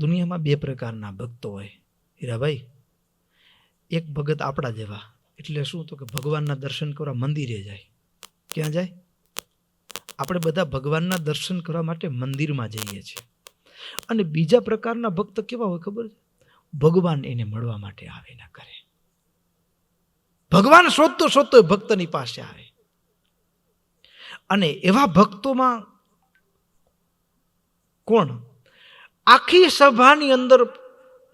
દુનિયામાં બે પ્રકારના ભક્તો હોય હીરાભાઈ. એક ભગત આપણા જેવા, એટલે શું તો કે ભગવાનના દર્શન કરવા મંદિરે જાય. ક્યાં જાય? આપણે બધા ભગવાનના દર્શન કરવા માટે મંદિરમાં જઈએ છીએ. અને બીજા પ્રકારના ભક્ત કેવા હોય ખબર છે? ભગવાન એને મળવા માટે આવે ના કરે. ભગવાન શોધતો શોધતો ભક્તની પાસે આવે. અને એવા ભક્તોમાં કોણ? આખી સભાની અંદર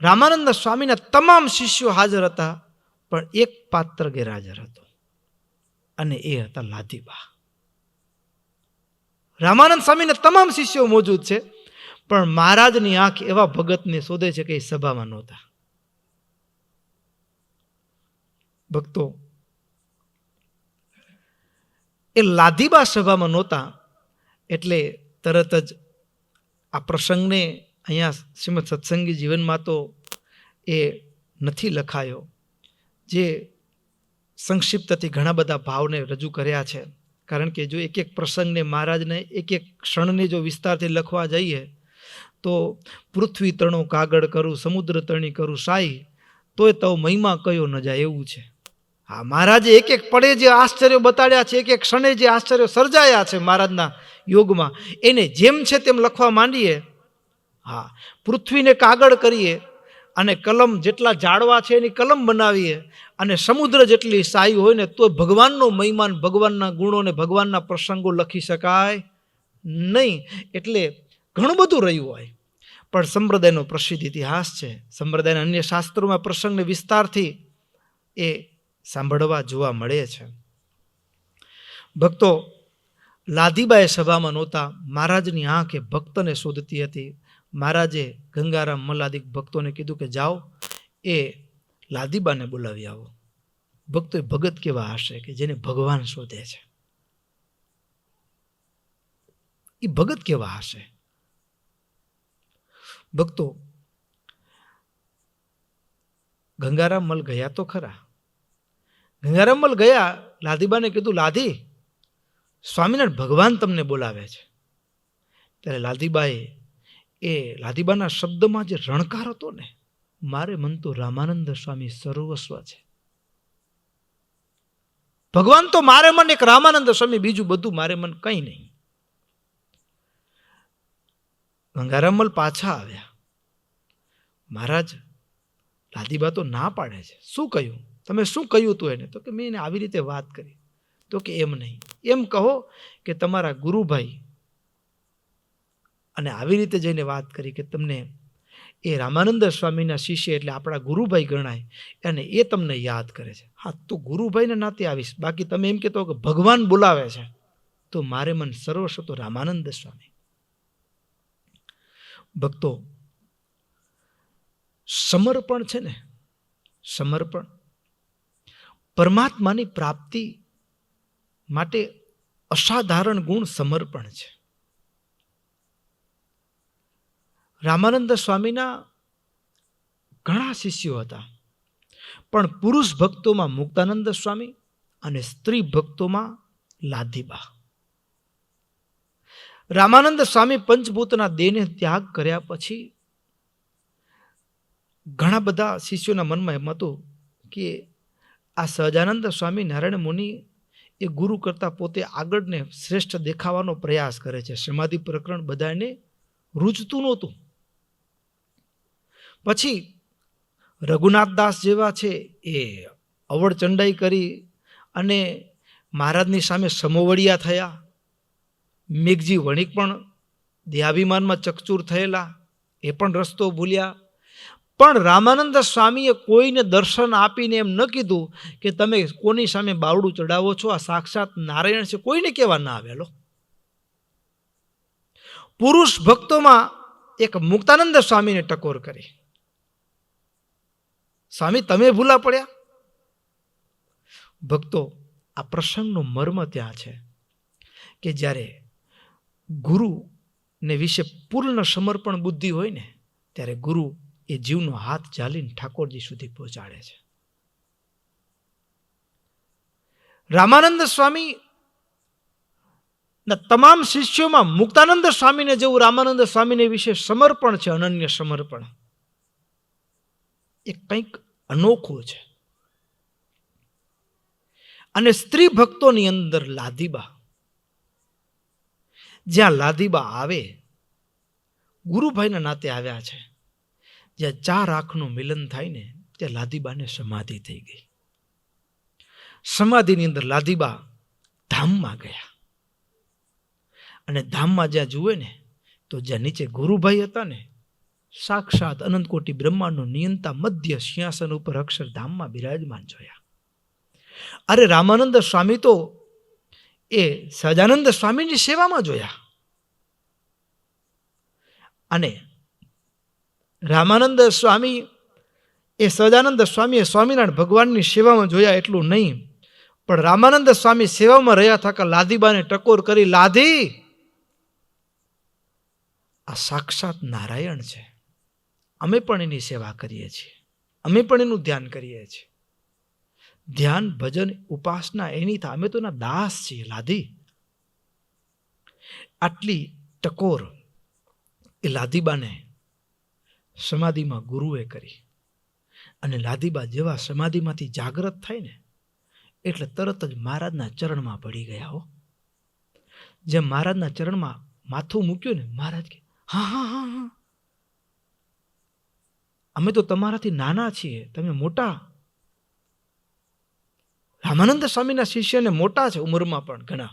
રામાનંદ સ્વામીના તમામ શિષ્યો હાજર હતા, પણ એક પાત્ર ગેરહાજર હતો, અને એ હતા લાધીબા. રામાનંદ સ્વામીના તમામ શિષ્યો મોજૂદ છે, પણ મહારાજની આંખ એવા ભગતને શોધે છે કે એ સભામાં નહોતા. ભક્તો, એ લાધીબા સભામાં નહોતા એટલે તરત જ આ પ્રસંગને અહીંયા શ્રીમદ સત્સંગી જીવનમાં તો એ નથી લખાયો. જે સંક્ષિપ્તથી ઘણા બધા ભાવને રજૂ કર્યા છે, કારણ કે જો એક એક પ્રસંગને મહારાજને એક એક ક્ષણને જો વિસ્તારથી લખવા જઈએ તો પૃથ્વી તણો કાગળ કરું, સમુદ્ર તણી કરું સાઈ, તોય તો મહિમા કયો ન જાય એવું છે. હા, મહારાજે એક એક પળે જે આશ્ચર્યો બતાડ્યા છે, એક એક ક્ષણે જે આશ્ચર્યો સર્જાયા છે મહારાજના યોગમાં, એને જેમ છે તેમ લખવા માંડીએ. હા, પૃથ્વીને કાગળ કરીએ અને કલમ જેટલા ઝાડવા છે એની કલમ બનાવીએ, અને સમુદ્ર જેટલી સાઈ હોય ને તો ભગવાનનો મહિમાન, ભગવાનના ગુણો ને ભગવાનના પ્રસંગો લખી શકાય નહીં. એટલે ઘણું બધું રહ્યું હોય, પણ સંપ્રદાયનો પ્રસિદ્ધ ઇતિહાસ છે. સંપ્રદાયના અન્ય શાસ્ત્રોમાં પ્રસંગને વિસ્તારથી એ સાંભળવા જોવા મળે છે. ભક્તો, લાધીબાએ સભામાં નહોતા. મહારાજની આંખ એ ભક્તને શોધતી હતી. મહારાજે ગંગારામ મલ્લાદિક ભક્તોને કીધું કે જાઓ એ લાધીબાને બોલાવી આવો. ભક્તો, ભગત કેવા હશે કે જેને ભગવાન શોધે છે? એ ભગત કેવા હશે? ભક્તો, ગંગારામ મલ ગયા તો ખરા. ગંગારામ મલ ગયા, લાધીબાને કીધું, લાધી, સ્વામિનારાયણ ભગવાન તમને બોલાવે છે. ત્યારે લાધીબાના શબ્દમાં જે રણકાર હતો ને, મારે મન તો રામાનંદ સ્વામી સર્વસ્વ છે. ભગવાન તો મારે મન એક રામાનંદ સ્વામી, બીજું બધું મારે મન કંઈ નહીં. ગંગારામલ પાછા આવ્યા. મહારાજ, લાધીબા તો ના પાડે છે. શું કહ્યું? તમે શું કહ્યું તું એને? તો કે મેં એને આવી રીતે વાત કરી. તો કે એમ નહીં, એમ કહો કે તમારા ગુરુભાઈ અને આવી રીતે જઈને વાત કરી કે તમને એ રામાનંદ સ્વામીના શિષ્ય એટલે આપણા ગુરુભાઈ ગણાય, અને એ તમને યાદ કરે છે. હા, તો ગુરુભાઈને નાતે આવીશ, બાકી તમે એમ કહેતો કે ભગવાન બોલાવે છે, તો મારે મન સર્વસ્વ તો રામાનંદ સ્વામી. ભક્તો, સમર્પણ છે ને, સમર્પણ પરમાત્માની પ્રાપ્તિ માટે અસાધારણ ગુણ સમર્પણ છે. રામાનંદ સ્વામીના ઘણા શિષ્યો હતા, પણ પુરુષ ભક્તોમાં મુક્તાનંદ સ્વામી અને સ્ત્રી ભક્તોમાં લાધીબા. રામાનંદ સ્વામી પંચભૂતના દેહને ત્યાગ કર્યા પછી ઘણા બધા શિષ્યોના મનમાં એમ હતું કે આ સહજાનંદ સ્વામી નારાયણ મુનિ એ ગુરુ કરતા પોતે આગળને શ્રેષ્ઠ દેખાવાનો પ્રયાસ કરે છે. સમાધિ પ્રકરણ બધાને રૂચતું નહોતું. પછી રઘુનાથદાસ જેવા છે એ અવળ ચંડાઈ કરી અને મહારાજની સામે સમોવડિયા થયા. મેઘજી વણિક પણ દેહાભિમાનમાં ચકચૂર થયેલા, એ પણ રસ્તો ભૂલ્યા. પણ રામાનંદ સ્વામીએ કોઈને દર્શન આપીને એમ ન કીધું કે તમે કોની સામે બાવડું ચડાવો છો, આ સાક્ષાત નારાયણ છે, કોઈને કહેવા ના આવેલો. પુરુષ ભક્તોમાં એક મુક્તાનંદ સ્વામીને ટકોર કરી. સ્વામી, તમે ભૂલા પડ્યા? ભક્તો, આ પ્રસંગનો મર્મ ત્યાં છે કે જ્યારે ગુરુને વિશે પૂર્ણ સમર્પણ બુદ્ધિ હોય ને, ત્યારે ગુરુ એ જીવનો હાથ ઝાલીને ઠાકોરજી સુધી પહોંચાડે છે. રામાનંદ સ્વામી તમામ શિષ્યોમાં મુક્તાનંદ સ્વામીને જેવું રામાનંદ સ્વામીને વિશે સમર્પણ છે, અનન્ય સમર્પણ, એ કંઈક અનોખું છે. અને સ્ત્રી ભક્તોની અંદર લાદીબા, જ્યાં લાદીબા આવે, ગુરુભાઈના નાતે આવ્યા છે, જ્યાં 4 આંખનું મિલન થાય ને ત્યાં લાદીબાને સમાધિ થઈ ગઈ. સમાધિની અંદર લાદીબા ધામમાં ગયા. અને ધામમાં જ્યાં જુએ ને તો જ્યાં નીચે ગુરુભાઈ હતા ને, સાક્ષાત અનંતકોટી બ્રહ્માંડનો નિયંતા મધ્ય સિંહાસન ઉપર અક્ષરધામમાં બિરાજમાન જોયા. અરે રામાનંદ સ્વામી તો એ સહજાનંદ સ્વામીની સેવામાં જોયા. અને રામાનંદ સ્વામી એ સહજાનંદ સ્વામીએ સ્વામિનારાયણ ભગવાનની સેવામાં જોયા એટલું નહીં, પણ રામાનંદ સ્વામી સેવામાં રહ્યા થકા લાદીબાને ટકોર કરી, લાદી, આ સાક્ષાત નારાયણ છે, અમે પણ એની સેવા કરીએ છીએ, અમે પણ એનું ધ્યાન કરીએ છીએ. ધ્યાન, ભજન, ઉપાસના એની થાય, અમે તો એના દાસ છીએ લાદી. આટલી ટકોર એ લાદીબાને સમાધિમાં ગુરુએ કરી. અને લાદીબા જેવા સમાધિમાંથી જાગૃત થાય ને એટલે તરત જ મહારાજના ચરણમાં પડી ગયા. હો, જેમ મહારાજના ચરણમાં માથું મૂક્યું ને, મહારાજ કે હા હા હા હા, અમે તો તમારાથી નાના છીએ, તમે મોટા. રામાનંદ સ્વામીના શિષ્યને મોટા છે ઉંમરમાં પણ ઘણા,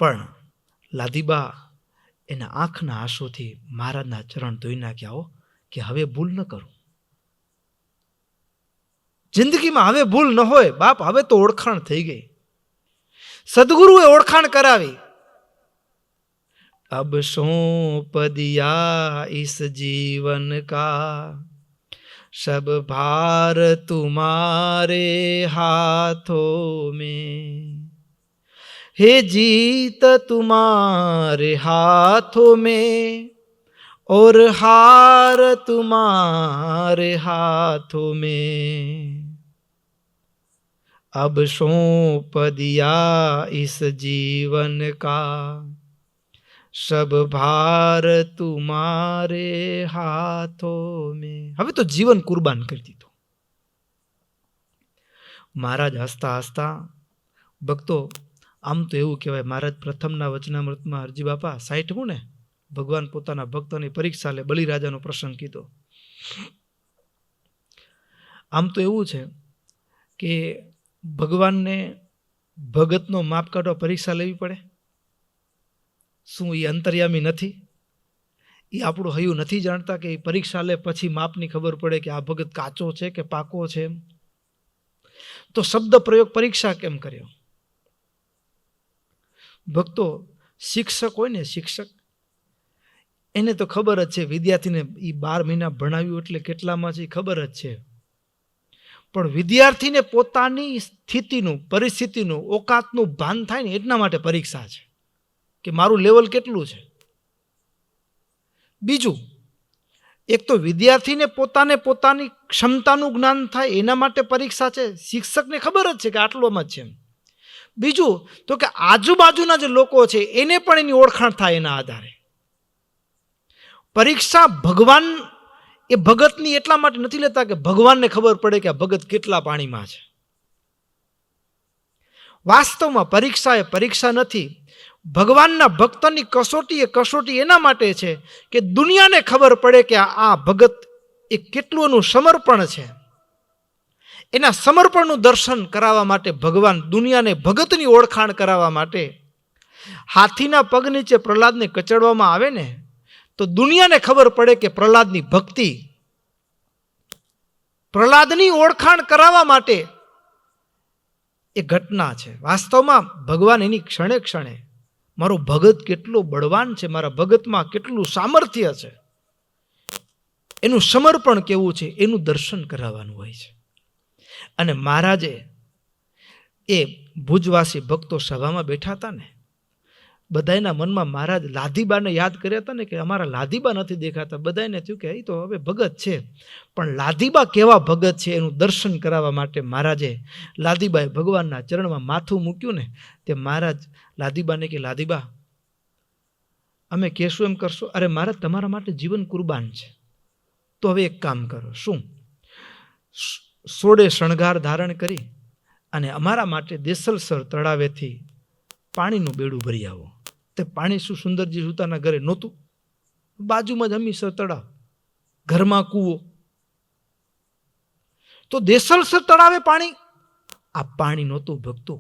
પણ લાદીબા એના આંખના આંસુથી મહારાજના ચરણ ધોઈ નાખ્યા. હો, કે હવે ભૂલ ન કરું, જિંદગીમાં હવે ભૂલ ન હોય બાપ, હવે તો ઓળખાણ થઈ ગઈ. સદગુરુએ ઓળખાણ કરાવી. અબ સોંપ દિયા ઇસ જીવન કા, सब भार तुम्हारे हाथों में, हे जीत तुम्हारे हाथों में और हार तुम्हारे हाथों में, अब सौंप दिया इस जीवन का, सब ભાર તુમારે હાથો મેં. હવે તો જીવન કુરબાન કરી દીધું. મહારાજ હસતા હસતા, ભક્તો આમ તો એવું કહેવાય, મહારાજ પ્રથમના વચનામૃતમાં હરજી બાપા 60મું ને, ભગવાન પોતાના ભક્તોની પરીક્ષા લે, બલિરાજાનો પ્રસંગ કીધો. આમ તો એવું છે કે ભગવાનને ભગતનો માપ કાઢવા પરીક્ષા લેવી પડે. શું એ અંતર્યામી નથી? એ આપણું હૈયું નથી જાણતા કે એ પરીક્ષા લે પછી માપની ખબર પડે કે આ ભગત કાચો છે કે પાકો છે? તો શબ્દ પ્રયોગ પરીક્ષા કેમ કર્યો? ભક્તો, શિક્ષક હોય ને, શિક્ષક, એને તો ખબર જ છે વિદ્યાર્થીને એ 12 મહિના ભણાવ્યું એટલે કેટલામાં છે ખબર જ છે. પણ વિદ્યાર્થીને પોતાની સ્થિતિનું, પરિસ્થિતિનું, ઓકાતનું ભાન થાય ને એટલા માટે પરીક્ષા છે કે મારું લેવલ કેટલું છે. બીજું, એક તો વિદ્યાર્થીને પોતાને પોતાની ક્ષમતાનું જ્ઞાન થાય એના માટે પરીક્ષા છે. શિક્ષકને ખબર જ છે કે આટલોમાં જ છે. બીજું તો કે આજુબાજુના જે લોકો છે એને પણ એની ઓળખાણ થાય એના આધારે. પરીક્ષા ભગવાન એ ભગતની એટલા માટે નથી લેતા કે ભગવાનને ખબર પડે કે આ ભગત કેટલા પાણીમાં છે. વાસ્તવમાં પરીક્ષા એ પરીક્ષા નથી. ભગવાનના ભક્તની કસોટી એ કસોટી એના માટે છે કે દુનિયાને ખબર પડે કે આ ભગત એ કેટલું એનું સમર્પણ છે. એના સમર્પણનું દર્શન કરાવવા માટે ભગવાન દુનિયાને ભગતની ઓળખાણ કરાવવા માટે હાથીના પગ નીચે પ્રહલાદને કચડવામાં આવે ને તો દુનિયાને ખબર પડે કે પ્રહલાદની ભક્તિ, પ્રહલાદની ઓળખાણ કરાવવા માટે એ ઘટના છે. વાસ્તવમાં ભગવાન એની ક્ષણે ક્ષણે મારો ભગત કેટલો બળવાન છે, મારા ભગતમાં કેટલું સામર્થ્ય છે, એનું સમર્પણ કેવું છે એનું દર્શન કરાવવાનું હોય છે. અને મહારાજે એ ભુજવાસી ભક્તો સભામાં બેઠા હતા ને, બધાના મનમાં મહારાજ લાધીબાને યાદ કર્યા હતા ને કે અમારા લાધીબા નથી દેખાતા. બધાને થયું કે એ તો હવે ભગત છે, પણ લાધીબા કેવા ભગત છે એનું દર્શન કરાવવા માટે મહારાજે લાધીબાએ ભગવાનના ચરણમાં માથું મૂક્યું ને તે મહારાજ લાધીબાને કે લાધીબા અમે કહેશું એમ કરશો? અરે મહારાજ તમારા માટે જીવન કુરબાન છે. તો હવે એક કામ કરો. શું? 16 શણગાર ધારણ કરી અને અમારા માટે દેસલસર તળાવેથી પાણીનું બેડું ભરી આવો. તે પાણી શું સુંદરજી સુતાના ઘરે નહોતું, બાજુમાં જ હમીસર તળાવ, ઘરમાં કૂવો. તો દેસલસર તળાવે પાણી, આ પાણી નહોતું ભક્તો,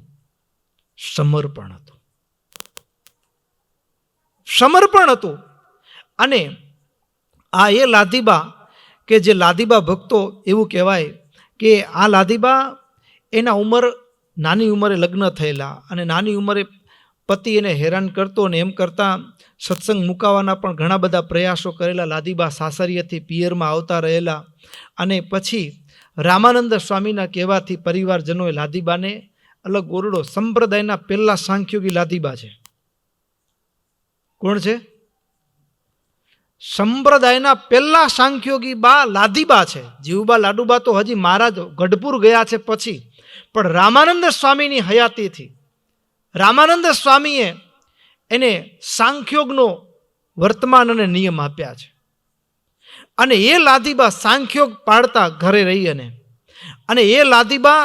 સમર્પણ હતું. સમર્પણ હતું. અને આ એ લાધીબા કે જે લાધીબા ભક્તો એવું કહેવાય કે આ લાધીબા એના નાની ઉંમરે લગ્ન થયેલા અને નાની ઉંમરે પતિ એને હેરાન કરતો અને એમ કરતાં સત્સંગ મુકાવાના પણ ઘણા બધા પ્રયાસો કરેલા. લાધીબા સાસરિયેથી પિયરમાં આવતા રહેલા અને પછી રામાનંદ સ્વામીના કહેવાથી પરિવારજનોએ લાધીબાને અલગ ઓરડો, સંપ્રદાયના પહેલા સાંખ્યોગી લાધીબા છે. કોણ છે? સંપ્રદાયના પહેલા સાંખ્યોગી બા લાધીબા છે. જીવબા લાડુબા તો હજી મહારાજ ગઢપુર ગયા છે પછી, પણ રામાનંદ સ્વામીની હયાતીથી રામાનંદ સ્વામીએ એને સાંખ્યોગનો વર્તમાન અને નિયમ આપ્યા છે. અને એ લાધીબા સાંખ્યોગ પાડતા ઘરે રહી અને એ લાધીબા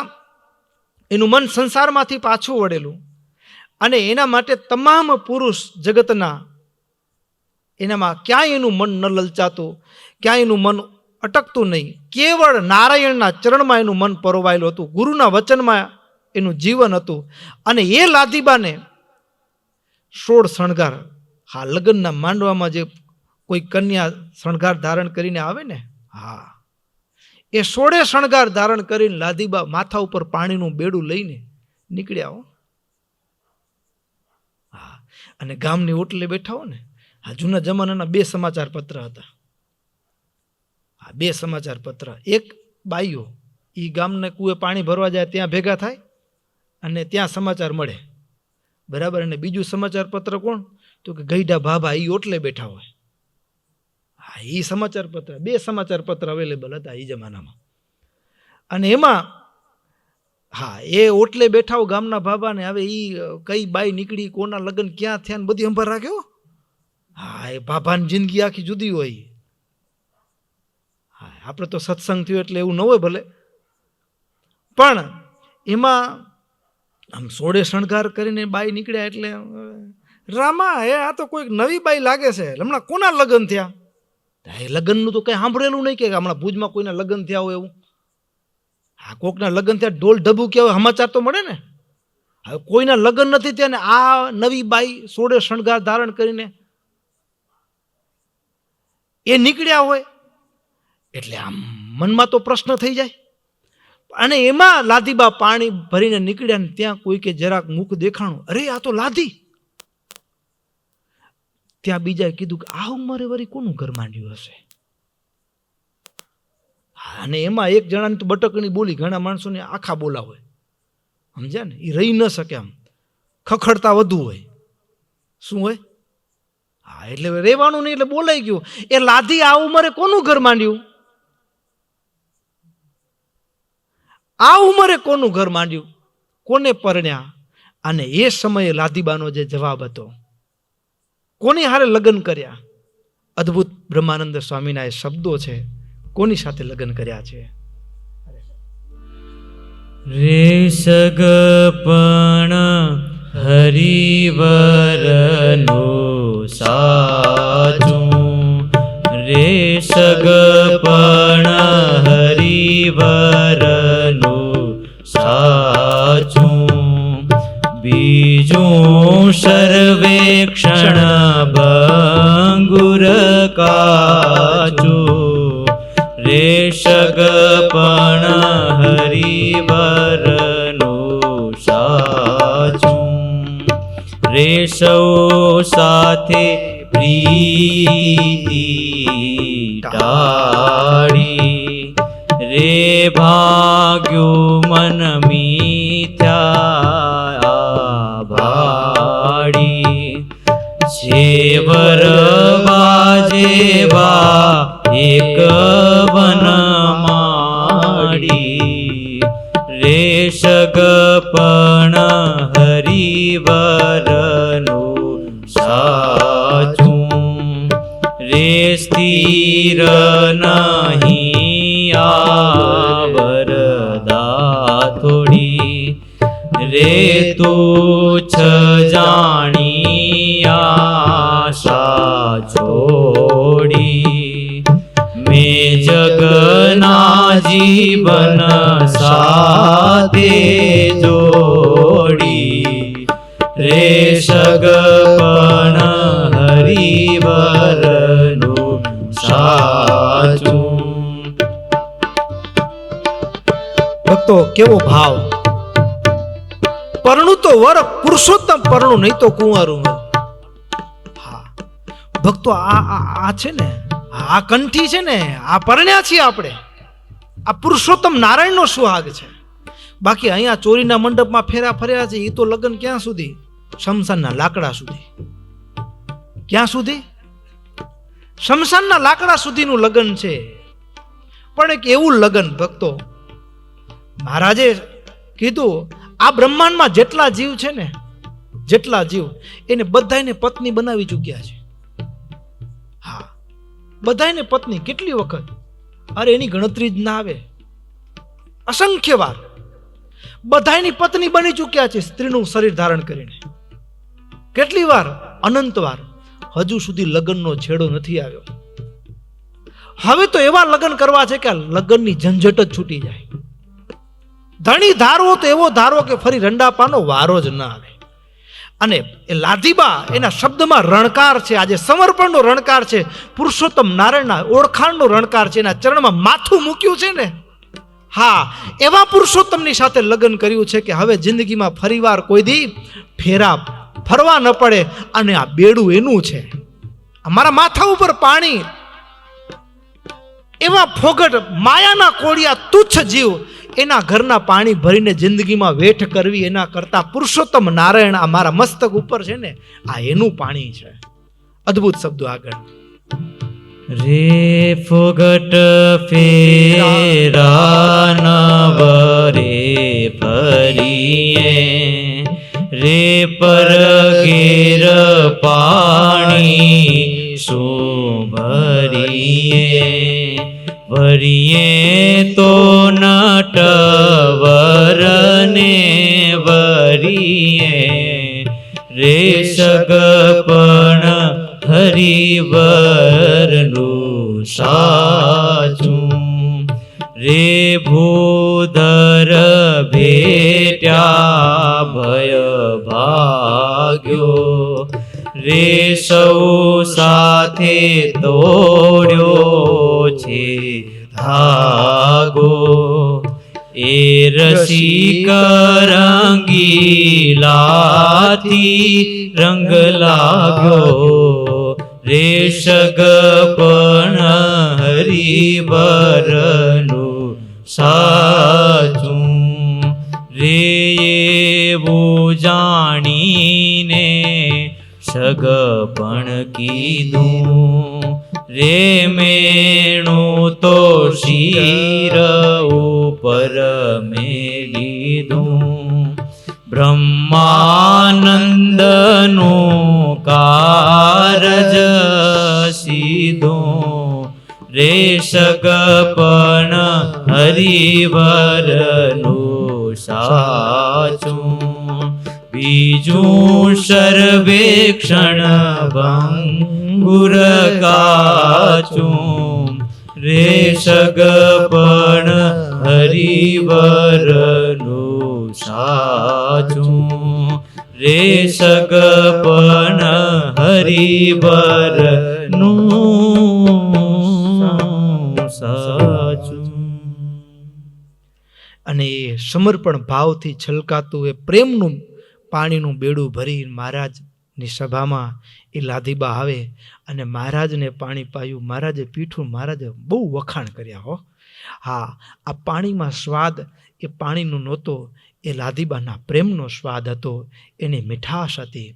એનું મન સંસારમાંથી પાછું વળેલું અને એના માટે તમામ પુરુષ જગતના એનામાં ક્યાંય એનું મન ન લલચાતું, ક્યાંય એનું મન અટકતું નહીં. કેવળ નારાયણના ચરણમાં એનું મન પરોવાયેલું હતું, ગુરુના વચનમાં એનું જીવન હતું. અને એ લાધીબાને 16 શણગાર, હા લગ્નના માંડવામાં જે કોઈ કન્યા શણગાર ધારણ કરીને આવે ને, હા એ 16 શણગાર ધારણ કરીને લાધીબા માથા ઉપર પાણીનું બેડું લઈને નીકળ્યા હો. હા, અને ગામની ઓટલે બેઠા હો ને, હા જૂના જમાનાના 2 સમાચાર પત્ર હતા. હા 2 સમાચાર પત્ર. એક બાઈઓ એ ગામને કૂએ પાણી ભરવા જાય ત્યાં ભેગા થાય અને ત્યાં સમાચાર મળે, બરાબર. અને બીજું સમાચાર પત્ર કોણ? તો કે ગઈઢા ભાભા એ ઓટલે બેઠા હોય. હા એ સમાચાર પત્ર, 2 સમાચાર પત્ર અવેલેબલ હતા એ જમાનામાં. અને એમાં હા એ ઓટલે બેઠા હોય ગામના ભાભાને, હવે એ કઈ બાઈ નીકળી, કોના લગ્ન ક્યાં થયા ને બધી સંભાર રાખ્યો. હા એ ભાભાની જિંદગી આખી જુદી હોય. હા આપણે તો સત્સંગ થયો એટલે એવું ન હોય ભલે, પણ એમાં આમ 16 શણગાર કરીને બાઈ નીકળ્યા એટલે રામા હે આ તો કોઈ નવી બાઈ લાગે છે, હમણાં કોના લગ્ન થયા? એ લગ્નનું તો કંઈ સાંભળેલું નહીં કે હમણાં ભુજમાં કોઈના લગ્ન થયા હોય એવું. હા કોકના લગ્ન થયા ઢોલ ઢબુ કેવા સમાચાર તો મળે ને. હવે કોઈના લગ્ન નથી થયા ને આ નવી બાઈ 16 શણગાર ધારણ કરીને એ નીકળ્યા હોય એટલે આમ મનમાં તો પ્રશ્ન થઈ જાય. અને એમાં લાધીબા પાણી ભરીને નીકળ્યા ને ત્યાં કોઈ કે જરાક મુખ દેખાણું, અરે આ તો લાધી. ત્યાં બીજાએ કીધું કે આ ઉંમરે વળી કોનું ઘર માંડ્યું હશે? અને એમાં એક જણાની તો બટકની બોલી, ઘણા માણસોને આખા બોલા હોય, સમજ્યા ને, એ રહી ન શકે, આમ ખખડતા વધુ હોય. શું હોય? હા એટલે રહેવાનું નહીં એટલે બોલાઈ ગયું. એ લાધી આ ઉંમરે કોનું ઘર માંડ્યું? આ ઉંમરે કોનું ઘર માંડ્યું? કોને પરણ્યા? અને એ સમયે લાધીબાનો જે જવાબ હતો, કોની હારે લગ્ન કર્યા? અદ્ભુત બ્રહ્માનંદ સ્વામીના એ શબ્દો છે, કોની સાથે લગ્ન કર્યા છે? રે સગપણ હરિવરનો સાજું, રે સગપણ હરિવરનો સાચું, બીજું સર્વેક્ષણ ભંગુર કાચું, રે સગપણ હરિવરનો સાચું, રે સૌ સાથે પ્રીતિ ટાળી, રે ભાગ્યું મન મિથ્યા ભાડી, એવા એક વનમાળી રે સગપણ હરિવરનું સાચું રે સ્થિર નહીં આવરદા થોડી રે તુચ્છ જાણી આશા છોડી મેં જગના જીવન સાથે જોડી રે સગપણ હરિવરનું સાચું. ભક્તો કેવો ભાવ! પરણું તો વર પુરુષોત્તમ પરણું, નહીં તો કુંવારું વર. હા ભક્તો, આ છે ને, આ કંઠી છે ને, આ પરણ્યા છીએ આપણે. આ પુરુષોત્તમ નારાયણનો સુહાગ છે. બાકી અહીંયા ચોરીના મંડપમાં ફેરા ફર્યા છે એ તો લગ્ન ક્યાં સુધી? શમશાનના લાકડા સુધી. ક્યાં સુધી? શમશાનના લાકડા સુધીનું લગ્ન છે. પણ એક એવું લગ્ન ભક્તો, મહારાજે કીધું આ બ્રહ્માંડમાં જેટલા જીવ છે ને, જેટલા જીવ, એને બધાને પત્ની બનાવી ચૂક્યા છે. હા, બધાને પત્ની. કેટલી વખત? અરે એની ગણતરી જ ના આવે. અસંખ્ય વાર બધાની પત્ની બની ચૂક્યા છે સ્ત્રીનું શરીર ધારણ કરીને. કેટલી વાર? અનંત વાર. હજુ સુધી લગ્નનો છેડો નથી આવ્યો. હવે તો એવા લગ્ન કરવા છે કે લગ્નની ઝંઝટ જ છૂટી જાય. ધણી ધારવો તો એવો ધારો કે ફરી રંડાપાનો વારો જ ના આવે. અને એ લાધીબા, એના શબ્દમાં રણકાર છે. આજે સમર્પણનો રણકાર છે, પુરુષોત્તમ નારાયણના ઓળખાણનો રણકાર છે. એના ચરણમાં માથું મૂક્યું છે ને. હા, એવા પુરુષોત્તમની સાથે લગ્ન કર્યું છે કે હવે જિંદગીમાં ફરીવાર કોઈ દી ફેરા ફરવા ન પડે. અને આ બેડું એનું છે, અમારા માથા ઉપર પાણી. એવા ફોગટ, માયાના કોળિયા, તુચ્છ જીવ, એના ઘરના પાણી ભરીને જિંદગીમાં વેઠ કરવી એના કરતા પુરુષોત્તમ નારાયણ આ મારા મસ્તક ઉપર છે ને, આ એનું પાણી છે. અદ્ભુત શબ્દો આગળ. રે ફોગટ ફેરા નવરે ફરીએ રે પર ઘેર પાણી શું ભરીએ ભરીએ તો નટવરને વરીએ રે સગપણ હરિવરનું સાચું રે ભૂધર ભેટ્યા ભય ભાગ્યો રે સૌ સાથે તોડ્યો છે ધાગો એ રસિક રંગીલાથી રંગ લાગ્યો રે સગપણ હરિવરનું સાચું રે એવું જાણીને સગપણ કીધું રે મેણું તો શિર ઉપર મેલીધું બ્રહ્માનંદનું કારજ સીધું રે સગપણ હરિવરનું સાચું બીજું સર્વેક્ષણ ભંગુર કાચું રે સગપણ હરિવરનું સાચું રે સગપણ હરિવરનું સાચું. અને એ સમર્પણ ભાવથી છલકાતું એ પ્રેમનું પાણીનું બેડું ભરી મહારાજની સભામાં એ લાધીબા આવે અને મહારાજને પાણી પાયું. મહારાજે પીઠું, મહારાજે બહુ વખાણ કર્યા હો. હા, આ પાણીમાં સ્વાદ એ પાણીનો નહોતો, એ લાધીબાના પ્રેમનો સ્વાદ હતો, એની મીઠાશ હતી.